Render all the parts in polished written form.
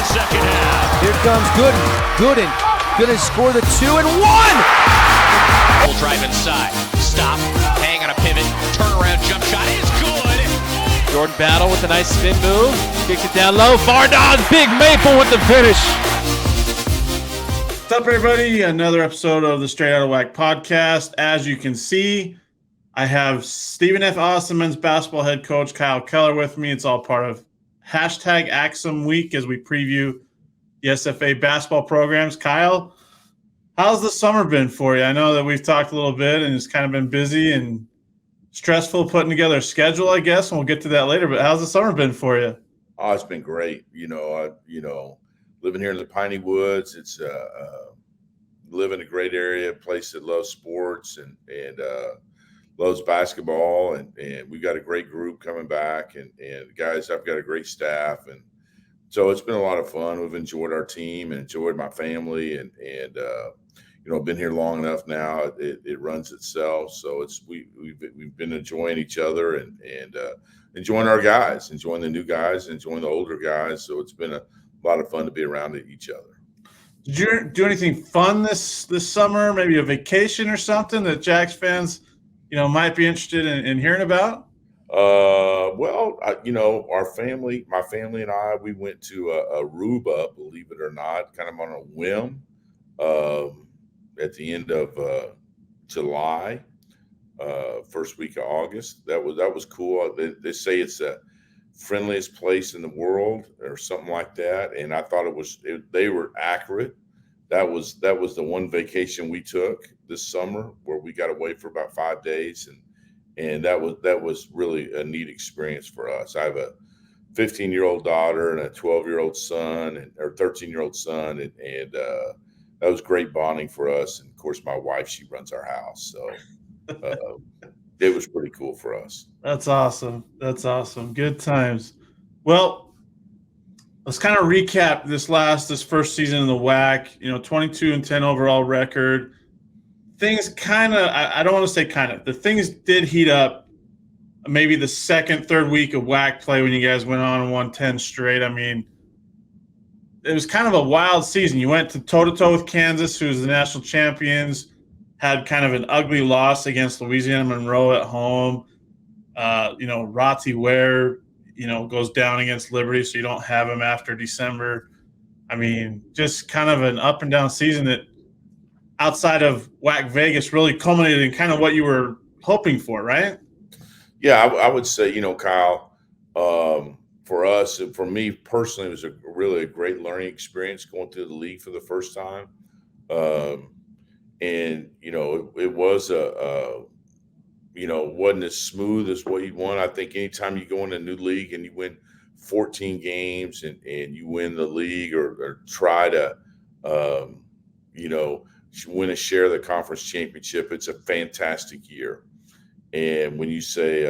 the second half. Here comes Gooden gonna score the 2 and 1. Full drive inside. Stop. Hang on a pivot. Turnaround jump shot is good. Jordan Battle with a nice spin move. Kicks it down low. Fardon, Big Maple with the finish. What's up, everybody? Another episode of the Straight Outta Whack podcast. As you can see, I have Stephen F. Austin men's basketball head coach Kyle Keller with me. It's all part of hashtag Axum Week as we preview the SFA basketball programs. Kyle, how's the summer been for you? I know that we've talked a little bit and it's kind of been busy and stressful putting together a schedule, I guess, and we'll get to that later. But how's the summer been for you? Oh, it's been great. Living here in the Piney Woods, it's live in a great area, a place that loves sports and loves basketball, and we've got a great group coming back, and guys, I've got a great staff, and so it's been a lot of fun. We've enjoyed our team and enjoyed my family, and been here long enough now. It runs itself, so we've been enjoying each other and enjoying our guys, enjoying the new guys, enjoying the older guys. So it's been a lot of fun to be around each other. Did you do anything fun this summer? Maybe a vacation or something that Jacks fans, might be interested in hearing about? Our family, my family and I, we went to Aruba, believe it or not, kind of on a whim, at the end of July, first week of August. That was cool. They say it's the friendliest place in the world or something like that. And I thought they were accurate. That was the one vacation we took this summer where we got away for about 5 days. And that was really a neat experience for us. I have a 15-year-old daughter and a 12-year-old son or 13-year-old son. And that was great bonding for us. And of course, my wife, she runs our house. So it was pretty cool for us. That's awesome. Good times. Well, let's kind of recap this first season in the WAC, 22-10 overall record. Things kind of, I don't want to say kind of, the things did heat up maybe the second, third week of WAC play when you guys went on and won 10 straight. I mean, it was kind of a wild season. You went to toe-to-toe with Kansas, who was the national champions, had kind of an ugly loss against Louisiana Monroe at home. Roti, Ware, goes down against Liberty, so you don't have him after December. I mean, just kind of an up and down season that outside of WAC Vegas really culminated in kind of what you were hoping for, right? Yeah, I would say, Kyle, for us, for me personally, it was really a great learning experience going through the league for the first time. It was wasn't as smooth as what you'd want. I think anytime you go in a new league and you win 14 games and you win the league or try to, win a share of the conference championship, it's a fantastic year. And when you say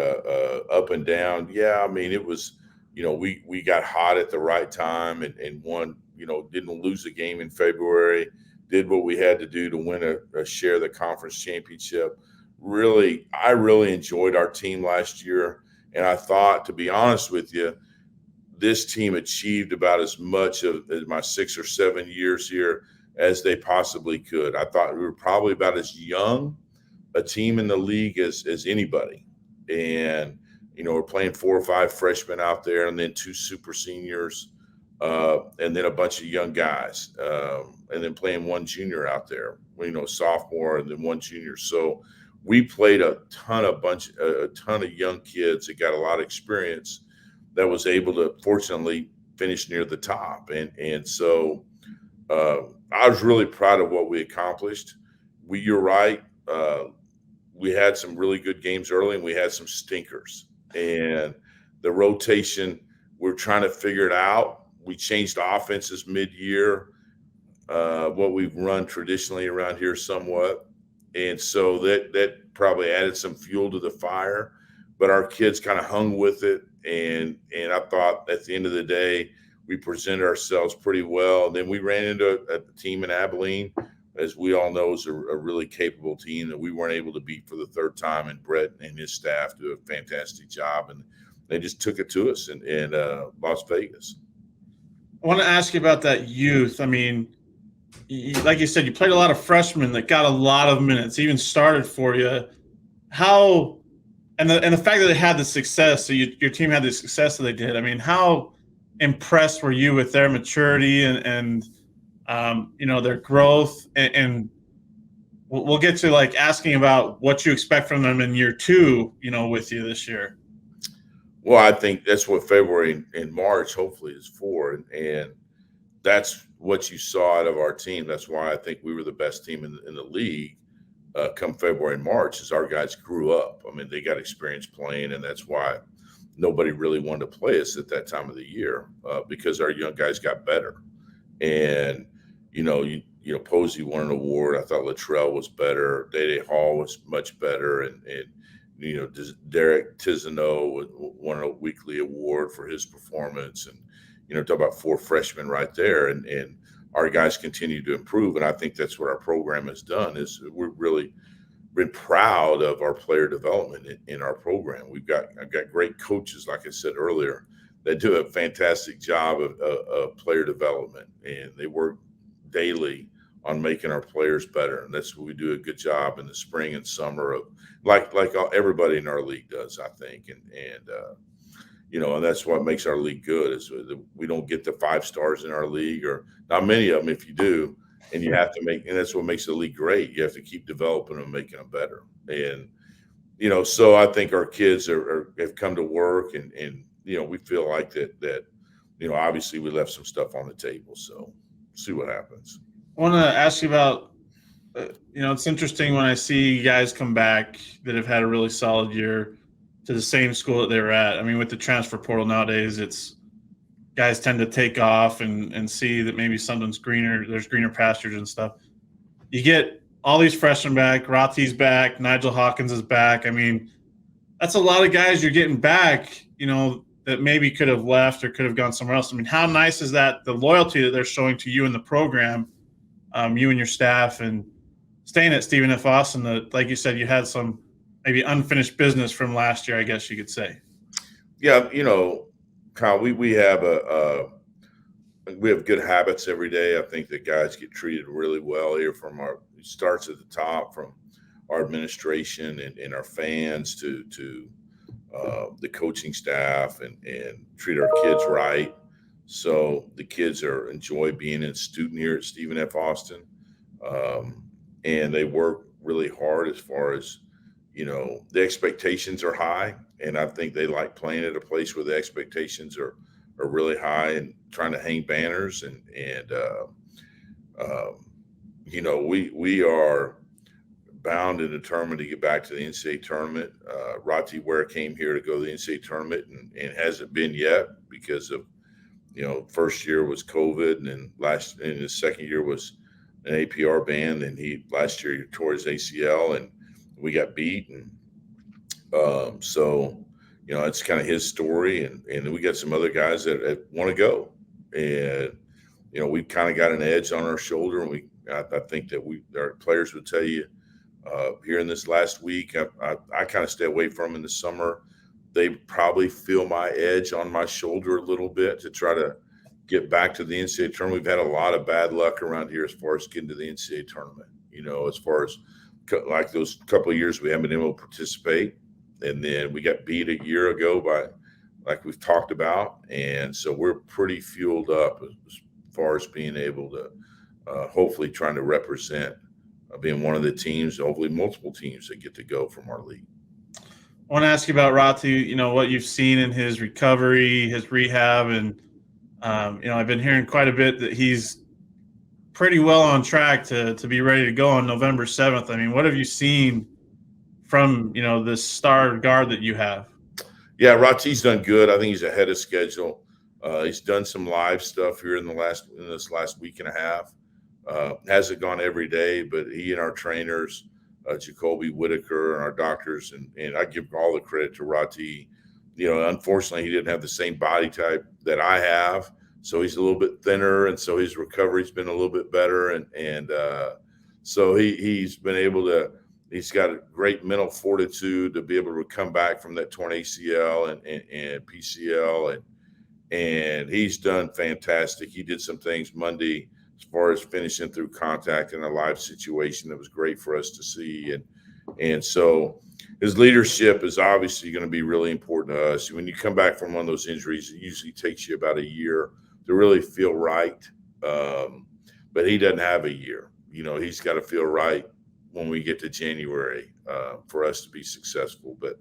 up and down, yeah, I mean, it was, we got hot at the right time and won, didn't lose a game in February, did what we had to do to win a share of the conference championship. I really enjoyed our team last year. And I thought, to be honest with you, this team achieved about as much of my 6 or 7 years here as they possibly could. I thought we were probably about as young a team in the league as anybody. And, we're playing 4 or 5 freshmen out there and then 2 super seniors and then a bunch of young guys and then playing 1 junior out there, sophomore and then 1 junior. So we played a ton of young kids that got a lot of experience that was able to fortunately finish near the top. And so I was really proud of what we accomplished. You're right. We had some really good games early and we had some stinkers. And the rotation, we're trying to figure it out. We changed offenses mid-year, what we've run traditionally around here somewhat. And so that probably added some fuel to the fire. But our kids kind of hung with it. And I thought at the end of the day, we presented ourselves pretty well. Then we ran into a team in Abilene, as we all know, is a really capable team that we weren't able to beat for the third time. And Brett and his staff do a fantastic job. And they just took it to us in Las Vegas. I want to ask you about that youth. I mean, like you said, you played a lot of freshmen that got a lot of minutes, even started for you. How and the fact that they had the success, so your team had the success that they did. I mean, how impressed were you with their maturity and their growth? And we'll get to like asking about what you expect from them in year two, with you this year. Well, I think that's what February and March hopefully is for, and that's what you saw out of our team. That's why I think we were the best team in the league come February and March, is our guys grew up. I mean, they got experience playing, and that's why nobody really wanted to play us at that time of the year because our young guys got better. And Posey won an award. I thought Latrell was better. Day Hall was much better, and Derek Tiziano won a weekly award for his performance. And talk about 4 freshmen right there, and our guys continue to improve. And I think that's what our program has done. Is we're really been proud of our player development in our program. I've got great coaches, like I said earlier, that do a fantastic job of player development, and they work daily on making our players better. And that's what we do a good job in the spring and summer of, like everybody in our league does, I think. And that's what makes our league good, is we don't get the 5 stars in our league, or not many of them. If you do, and you have to and that's what makes the league great. You have to keep developing them and making them better. And, so I think our kids have come to work, and we feel like that, obviously we left some stuff on the table. So see what happens. I want to ask you about, it's interesting when I see guys come back that have had a really solid year to the same school that they were at. I mean, with the transfer portal nowadays, it's guys tend to take off and see that maybe something's greener. There's greener pastures and stuff. You get all these freshmen back. Roti's back. Nigel Hawkins is back. I mean, that's a lot of guys you're getting back, that maybe could have left or could have gone somewhere else. I mean, how nice is that, the loyalty that they're showing to you in the program, you and your staff, and staying at Stephen F. Austin, that, like you said, you had some maybe unfinished business from last year, I guess you could say. Yeah, Kyle, we have we have good habits every day. I think that guys get treated really well here it starts at the top, from our administration and our fans to the coaching staff, and treat our kids right. So the kids enjoy being a student here at Stephen F. Austin. And they work really hard as far as, the expectations are high. And I think they like playing at a place where the expectations are really high, and trying to hang banners. We are bound and determined to get back to the NCAA tournament. Roti Ware came here to go to the NCAA tournament and hasn't been yet because of, first year was COVID, and then his second year was an APR ban, and last year he tore his ACL, and we got beat. And so it's kind of his story, and then we got some other guys that want to go, and we've kind of got an edge on our shoulder, and I think that our players would tell you here in this last week, I kind of stay away from them in the summer. They probably feel my edge on my shoulder a little bit to try to get back to the NCAA tournament. We've had a lot of bad luck around here as far as getting to the NCAA tournament, as far as like those couple of years we haven't been able to participate. And then we got beat a year ago by, like we've talked about. And so we're pretty fueled up as far as being able to hopefully trying to represent being one of the teams, hopefully multiple teams that get to go from our league. I want to ask you about Roti, what you've seen in his recovery, his rehab, and, I've been hearing quite a bit that he's pretty well on track to be ready to go on November 7th. I mean, what have you seen from, this star guard that you have? Yeah, Roti's done good. I think he's ahead of schedule. He's done some live stuff here in this last week and a half. Hasn't gone every day, but he and our trainers, Jacoby Whitaker, and our doctors, and I give all the credit to Roti. Unfortunately, he didn't have the same body type that I have, so he's a little bit thinner, and so his recovery's been a little bit better, and so he's been able to. He's got a great mental fortitude to be able to come back from that torn ACL and PCL, and he's done fantastic. He did some things Monday as far as finishing through contact in a live situation that was great for us to see. And so his leadership is obviously going to be really important to us. When you come back from one of those injuries, it usually takes you about a year to really feel right. But he doesn't have a year. He's got to feel right when we get to January for us to be successful. But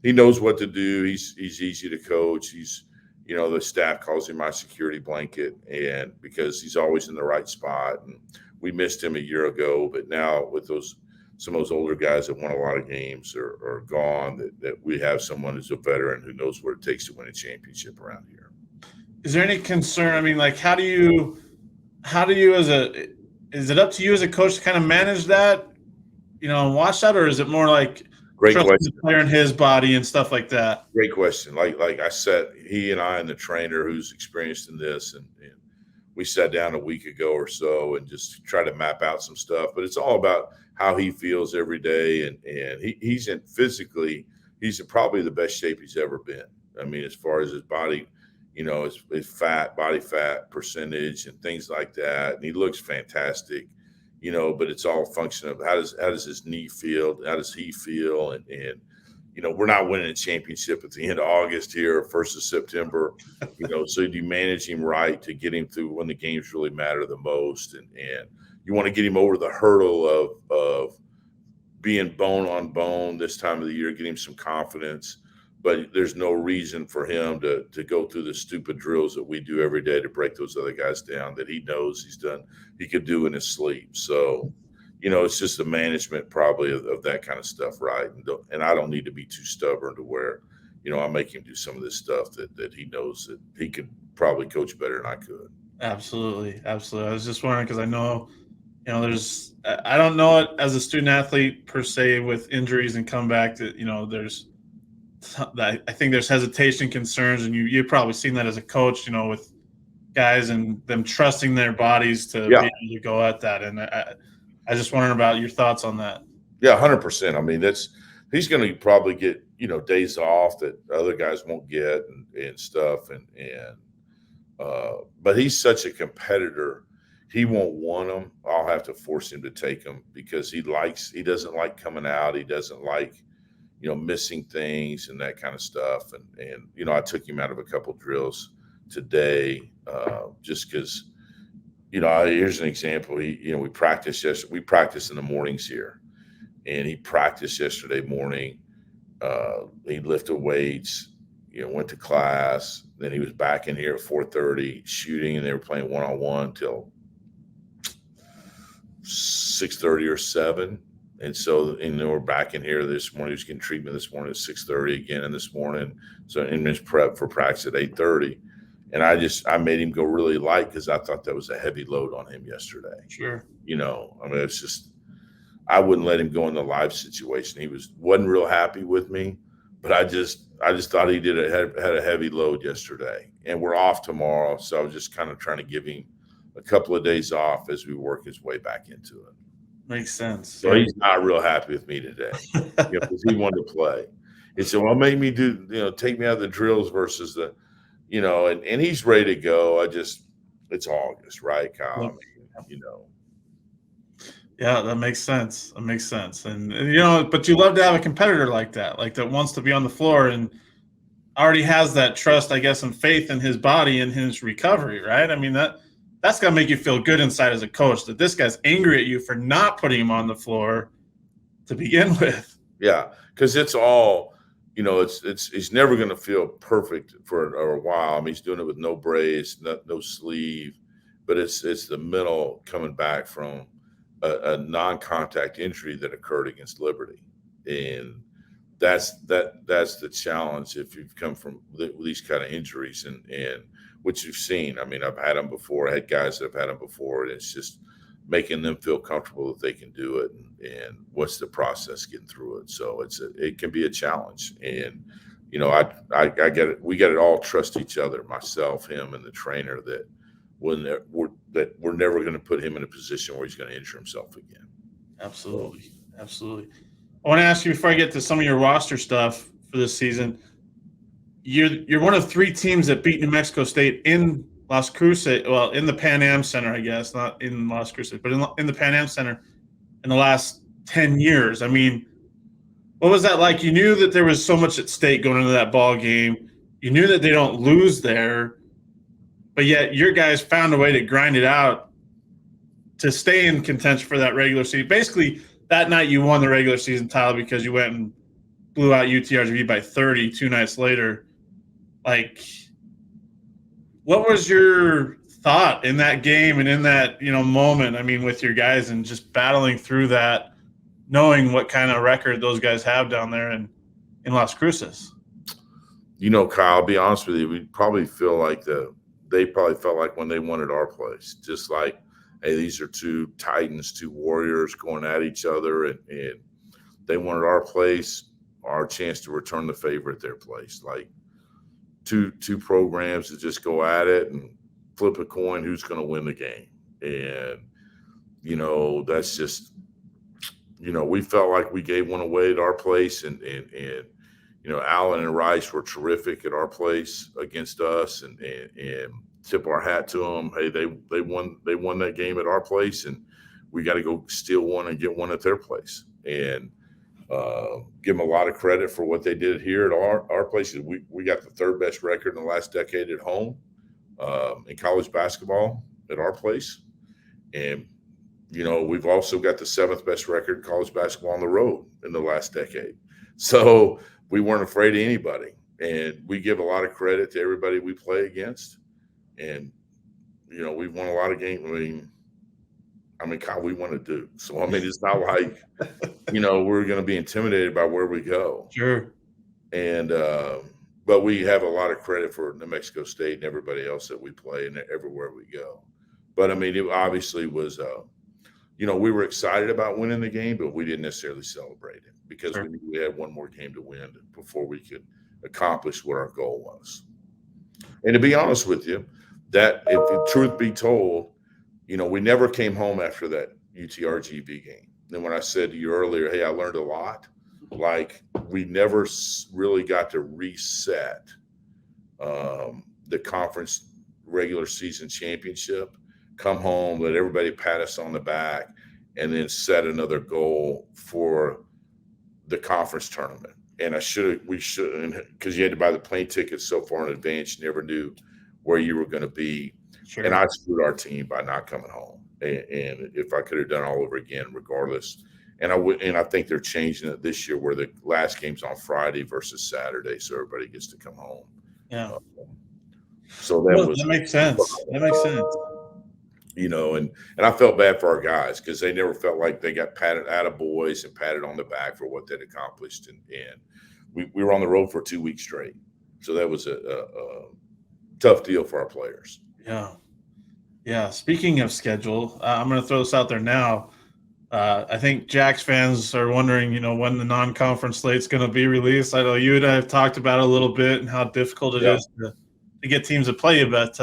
he knows what to do. He's easy to coach. The staff calls him my security blanket, and because he's always in the right spot. And we missed him a year ago, but now with some of those older guys that won a lot of games are gone, that we have someone who's a veteran who knows what it takes to win a championship around here. Is there any concern? I mean, like, how do you is it up to you as a coach to kind of manage that, and watch that, or is it more like Great trusting question. the player in his body and stuff like that? Great question. Like I said, he and I and the trainer who's experienced in this, and we sat down a week ago or so and just try to map out some stuff. But it's all about how he feels every day, and he's in probably the best shape he's ever been. I mean, as far as his body, his body fat percentage and things like that, and he looks fantastic. But it's all a function of how does his knee feel? How does he feel? And we're not winning a championship at the end of August here, 1st of September. So do you manage him right to get him through when the games really matter the most? And you want to get him over the hurdle of being bone on bone this time of the year, get him some confidence. But there's no reason for him to go through the stupid drills that we do every day to break those other guys down that he knows he could do in his sleep. So, it's just the management probably of that kind of stuff, right? And I don't need to be too stubborn to where, I make him do some of this stuff that he knows that he could probably coach better than I could. Absolutely. I was just wondering because I know, I don't know it as a student athlete per se with injuries and comeback that, I think there's hesitation, concerns, and you've probably seen that as a coach, with guys and them trusting their bodies to be able to go at that. And I just wondering about your thoughts on that. Yeah, 100%. I mean, he's going to probably get days off that other guys won't get and stuff. But he's such a competitor. He won't want them. I'll have to force him to take them because he doesn't like coming out. He doesn't like missing things and that kind of stuff. And I took him out of a couple drills today just because, here's an example. We practiced yesterday. We practice in the mornings here, and he practiced yesterday morning. He lifted weights, went to class. Then he was back in here at 4:30 shooting, and they were playing one-on-one till 6:30 or 7. And so, we're back in here this morning. He was getting treatment this morning at 6:30 again, and this morning. So, in his prep for practice at 8:30. And I made him go really light because I thought that was a heavy load on him yesterday. Sure. It's just, I wouldn't let him go in the live situation. He wasn't real happy with me, but I just thought he had a heavy load yesterday. And we're off tomorrow. So I was just kind of trying to give him a couple of days off as we work his way back into it. Makes sense. So he's not real happy with me today because he wanted to play. He said, well, make me take me out of the drills versus the, and he's ready to go. It's August, right, Kyle? Yeah, that makes sense. And but you love to have a competitor like that wants to be on the floor and already has that trust, I guess, and faith in his body and his recovery, right? I mean, that's got to make you feel good inside as a coach that this guy's angry at you for not putting him on the floor to begin with. Yeah, because it's all, he's never going to feel perfect for a while. I mean, he's doing it with no brace, no sleeve, but it's the mental coming back from a non-contact injury that occurred against Liberty. And that's the challenge if you've come from these kind of injuries and which you've seen. I mean, I've had them before. I had guys that have had them before, and it's just making them feel comfortable that they can do it and what's the process getting through it. So it can be a challenge. And, I get it. We got to all trust each other, myself, him, and the trainer, that we're never going to put him in a position where he's going to injure himself again. Absolutely. I want to ask you before I get to some of your roster stuff for this season, you're one of 3 teams that beat New Mexico State in Las Cruces. Well, in the Pan Am Center, I guess, not in Las Cruces, but in the Pan Am Center in the last 10 years. I mean, what was that like? You knew that there was so much at stake going into that ball game. You knew that they don't lose there, but yet your guys found a way to grind it out to stay in contention for that regular season. Basically, that night you won the regular season title because you went and blew out UTRGV by 30 2 nights later. Like, what was your thought in that game and in that, moment, I mean, with your guys and just battling through that, knowing what kind of record those guys have down there in Las Cruces? Kyle, I'll be honest with you, we probably feel like they probably felt like when they won at our place, just like, hey, these are 2 Titans, 2 Warriors going at each other, and they won at our place, our chance to return the favor at their place. Like two programs that just go at it and flip a coin who's going to win the game. And, that's just, we felt like we gave one away at our place, and Allen and Rice were terrific at our place against us, and tip our hat to them. Hey, they won that game at our place, and we got to go steal one and get one at their place, and give them a lot of credit for what they did here at our place. We got the 3rd best record in the last decade at home in college basketball at our place, and we've also got the 7th best record in college basketball on the road in the last decade. So we weren't afraid of anybody, and we give a lot of credit to everybody we play against. And, we've won a lot of games. I mean, Kyle, we want to do. So, I mean, it's not like, we're going to be intimidated by where we go. Sure. And, but we have a lot of credit for New Mexico State and everybody else that we play and everywhere we go. But, I mean, it obviously was, we were excited about winning the game, but we didn't necessarily celebrate it because we knew we had one more game to win before we could accomplish what our goal was. And to be honest with you, that if the truth be told, we never came home after that UTRGV game. And when I said to you earlier, hey, I learned a lot, like we never really got to reset the conference regular season championship, come home, let everybody pat us on the back, and then set another goal for the conference tournament. And we should, because you had to buy the plane tickets so far in advance, you never knew where you were going to be. Sure. And I screwed our team by not coming home. And if I could have done all over again, regardless. And I think they're changing it this year where the last game's on Friday versus Saturday, so everybody gets to come home. Yeah. So that makes sense. That makes sense. And I felt bad for our guys because they never felt like they got patted out of boys and patted on the back for what they'd accomplished. And we were on the road for 2 weeks straight. So that was a tough deal for our players. Yeah. Yeah. Speaking of schedule, I'm going to throw this out there now. I think Jacks fans are wondering, when the non-conference slate's going to be released. I know you and I have talked about it a little bit and how difficult it is to get teams to play you. But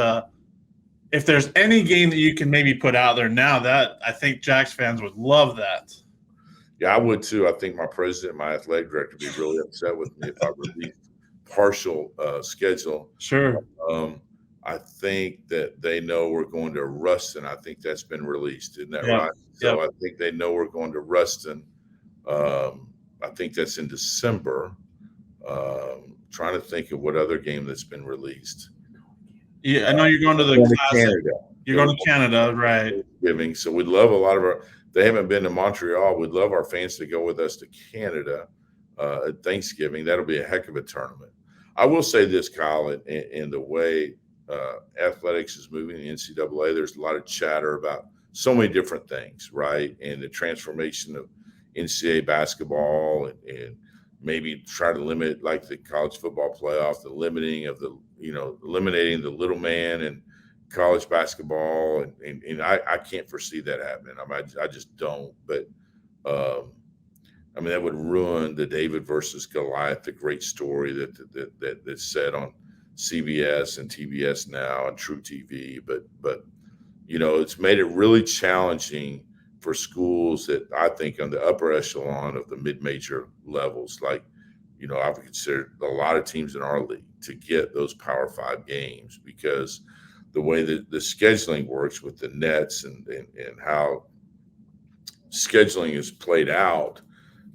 if there's any game that you can maybe put out there now, that I think Jacks fans would love that. Yeah, I would too. I think my president, my athletic director would be really upset with me if I released partial schedule. Sure. I think that they know we're going to Ruston. I think that's been released. Isn't that right? So I think they know we're going to Ruston. I think that's in December. Trying to think of what other game that's been released. Yeah, I know you're going to Canada. You're going to Canada, right? Thanksgiving. So we'd love a lot of they haven't been to Montreal. We'd love our fans to go with us to Canada at Thanksgiving. That'll be a heck of a tournament. I will say this, Kyle, in the way athletics is moving in the NCAA, there's a lot of chatter about so many different things, right? And the transformation of NCAA basketball and maybe try to limit, like the college football playoff, the limiting of eliminating the little man in college basketball. And I can't foresee that happening. I just don't. But, that would ruin the David versus Goliath, the great story that's said on CBS and TBS now and True TV. But it's made it really challenging for schools that I think on the upper echelon of the mid-major levels, like, I would consider a lot of teams in our league to get those Power 5 games, because the way that the scheduling works with the nets and how scheduling is played out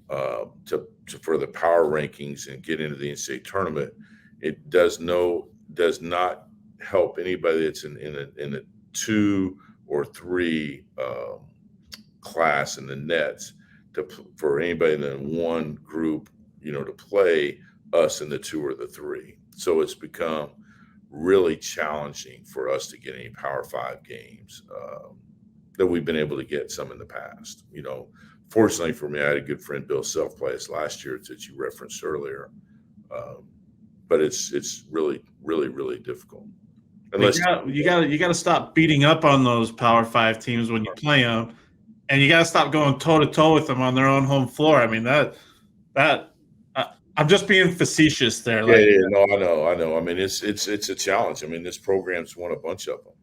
for the power rankings and get into the NCAA tournament, it does not help anybody that's in a 2 or 3 class in the nets for anybody in the one group, to play us in the 2 or the 3. So it's become really challenging for us to get any Power 5 games that we've been able to get some in the past. Fortunately for me, I had a good friend, Bill Self, play us last year that you referenced earlier. But it's really, really, really difficult. Unless you got to stop beating up on those Power 5 teams when you play them, and you got to stop going toe to toe with them on their own home floor. I mean that I'm just being facetious there. No, I know. I mean, it's a challenge. I mean, this program's won a bunch of them.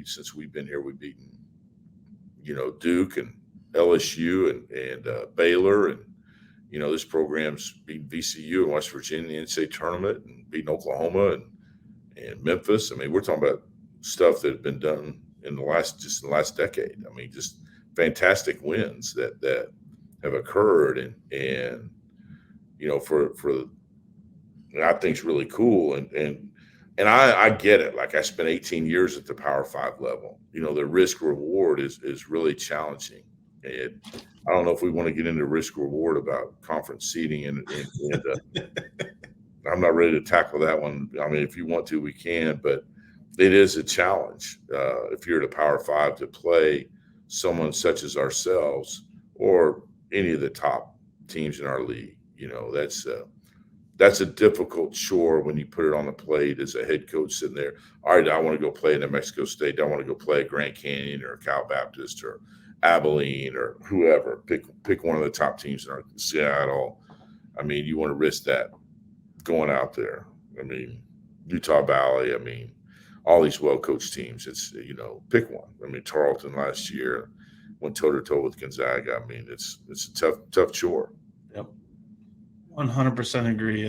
Since we've been here, we've beaten, Duke and LSU and Baylor, and this program's beaten VCU and West Virginia in the NCAA tournament, and beaten Oklahoma and Memphis. I mean, we're talking about stuff that had been done in the last decade. I mean, just fantastic wins that have occurred, and for I think it's really cool, and I get it. Like, I spent 18 years at the Power 5 level. The risk reward is really challenging. And I don't know if we want to get into risk reward about conference seeding, and I'm not ready to tackle that one. I mean, if you want to, we can, but it is a challenge if you're at a Power 5 to play someone such as ourselves or any of the top teams in our league. That's a difficult chore when you put it on the plate as a head coach sitting there. All right, I want to go play in New Mexico State. I want to go play at Grand Canyon or Cal Baptist or Abilene or whoever. Pick one of the top teams in our Seattle. I mean, you want to risk that going out there. I mean, Utah Valley. I mean, all these well-coached teams. It's pick one. I mean, Tarleton last year went toe-to-toe with Gonzaga. I mean, it's a tough chore. Yep. 100% agree.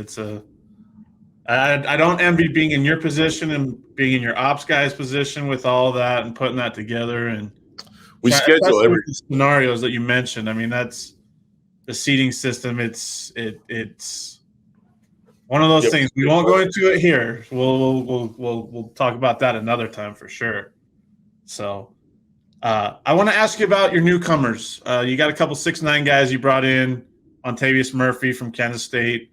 I don't envy being in your position and being in your ops guy's position with all that and putting that together. And we schedule every scenarios that you mentioned. I mean, that's the seating system. It's one of those things. We won't go into it here. We'll talk about that another time for sure. So I want to ask you about your newcomers. You got a couple 6'9" guys you brought in. Montavious Murphy from Kansas State.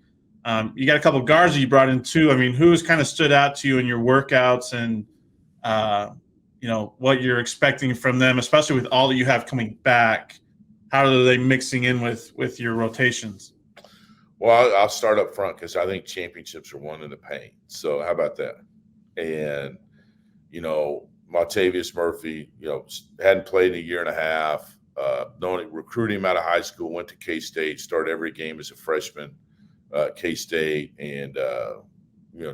You got a couple guards that you brought in too. I mean, who's kind of stood out to you in your workouts and, what you're expecting from them, especially with all that you have coming back? How are they mixing in with your rotations? Well, I'll start up front because I think championships are won in the paint. So how about that? And, Montavious Murphy, hadn't played in a year and a half. Recruited him out of high school, went to K-State, started every game as a freshman K-State, and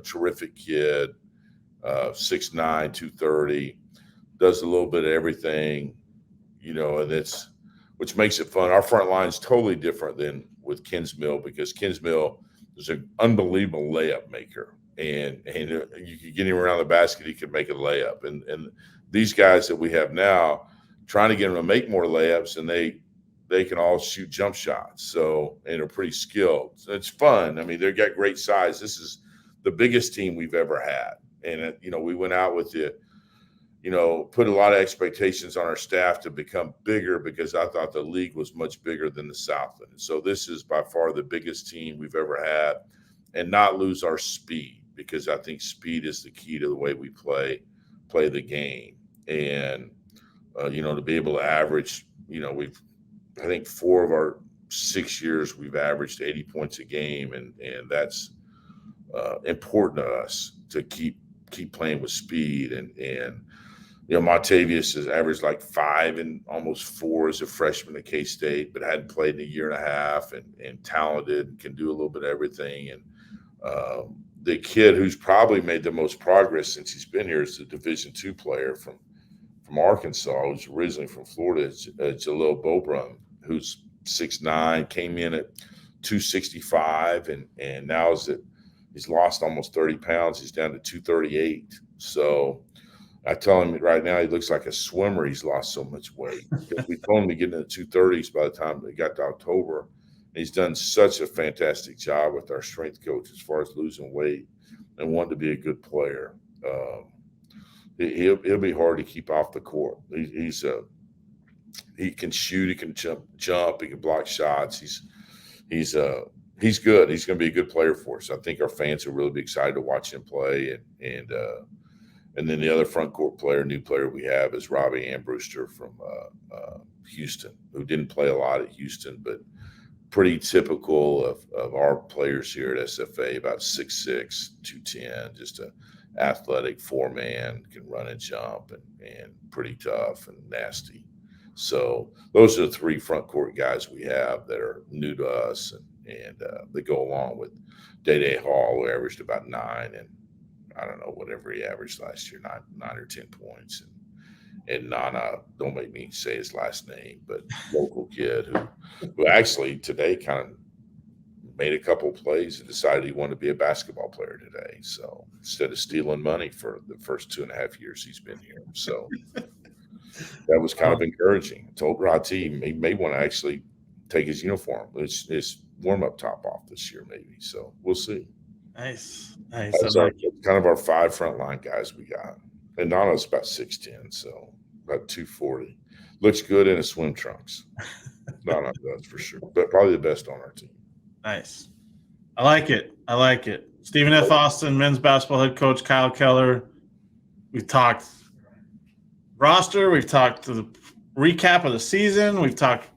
terrific kid, 6'9", 230, does a little bit of everything, and which makes it fun. Our front line is totally different than with Kinsmill, because Kinsmill is an unbelievable layup maker, and you could get him around the basket, he could make a layup, and these guys that we have now, trying to get them to make more layups, and they can all shoot jump shots. So, and they're pretty skilled. So it's fun. I mean, they've got great size. This is the biggest team we've ever had. And, we went out with put a lot of expectations on our staff to become bigger, because I thought the league was much bigger than the Southland. And so this is by far the biggest team we've ever had, and not lose our speed, because I think speed is the key to the way we play the game. And, to be able to average, I think 4 of our 6 years we've averaged 80 points a game, and that's important to us to keep playing with speed. And Montavious has averaged like 5 and almost 4 as a freshman at K-State, but hadn't played in a year and a half, and talented and can do a little bit of everything. And the kid who's probably made the most progress since he's been here is the Division II player from Arkansas, who's originally from Florida, Jalil Bobrum, who's 6'9", came in at 265, and now he's lost almost 30 pounds. He's down to 238. So I tell him right now he looks like a swimmer. He's lost so much weight. We told him to get into the 230s by the time they got to October. He's done such a fantastic job with our strength coach as far as losing weight and wanting to be a good player. He'll be hard to keep off the court. He can shoot. He can jump. He can block shots. He's good. He's going to be a good player for us. I think our fans will really be excited to watch him play. And then the other front court new player we have is Robbie Ambrewster from Houston, who didn't play a lot at Houston, but pretty typical of our players here at SFA, about 6'6", 210, just a athletic four-man, can run and jump and pretty tough and nasty. So those are the three front court guys we have that are new to us, and they go along with Day Hall, who averaged about 9, and I don't know, whatever he averaged last year, 9 or 10 points. And Nana, don't make me say his last name, but local kid who actually today kind of made a couple of plays and decided he wanted to be a basketball player today. So instead of stealing money for the first 2.5 years he's been here. So that was kind of encouraging. I told Roti he may want to actually take his uniform, his warm-up top off this year maybe. So we'll see. Nice. That's kind of our 5 frontline guys we got. And Nana's about 6'10", so about 240. Looks good in his swim trunks. Nana does for sure, but probably the best on our team. Nice. I like it. Stephen F. Austin, men's basketball head coach Kyle Keller. We've talked roster. We've talked to the recap of the season. We've talked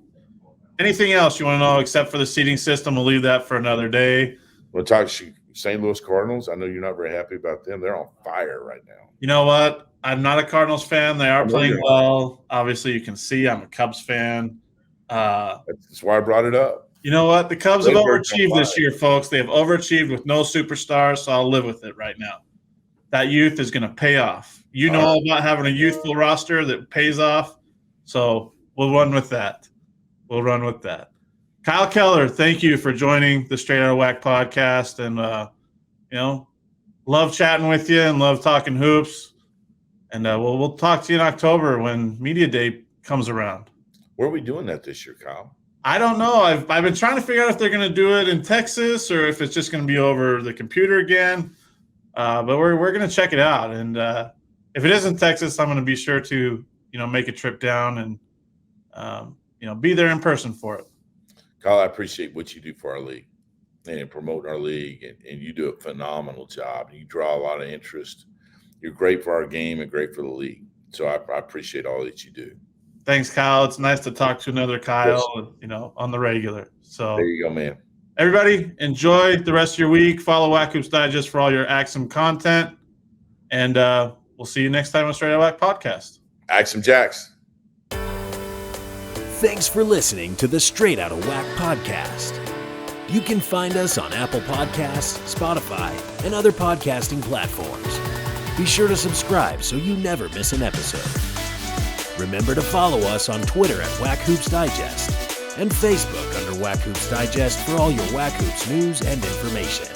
anything else you want to know except for the seating system. We'll leave that for another day. We'll talk St. Louis Cardinals. I know you're not very happy about them. They're on fire right now. You know what? I'm not a Cardinals fan. They are playing well. Obviously, you can see I'm a Cubs fan. That's why I brought it up. You know what? The Cubs have overachieved this year, folks. They have overachieved with no superstars, so I'll live with it right now. That youth is going to pay off. You know all about having a youthful roster that pays off, so we'll run with that. Kyle Keller, thank you for joining the Straight Outta Whack podcast, and love chatting with you and love talking hoops. And we'll talk to you in October when media day comes around. Where are we doing that this year, Kyle? I don't know. I've been trying to figure out if they're going to do it in Texas or if it's just going to be over the computer again. But we're going to check it out. And if it is in Texas, I'm going to be sure to make a trip down and be there in person for it. Kyle, I appreciate what you do for our league and promoting our league, and you do a phenomenal job. You draw a lot of interest. You're great for our game and great for the league. So I appreciate all that you do. Thanks, Kyle. It's nice to talk to another Kyle, on the regular. So there you go, man. Everybody, enjoy the rest of your week. Follow Whack Hoops Digest for all your Axum content. And we'll see you next time on Straight Outta Whack Podcast. Axum Jacks. Thanks for listening to the Straight Outta Whack Podcast. You can find us on Apple Podcasts, Spotify, and other podcasting platforms. Be sure to subscribe so you never miss an episode. Remember to follow us on Twitter at Whack Hoops Digest and Facebook under Whack Hoops Digest for all your Whack Hoops news and information.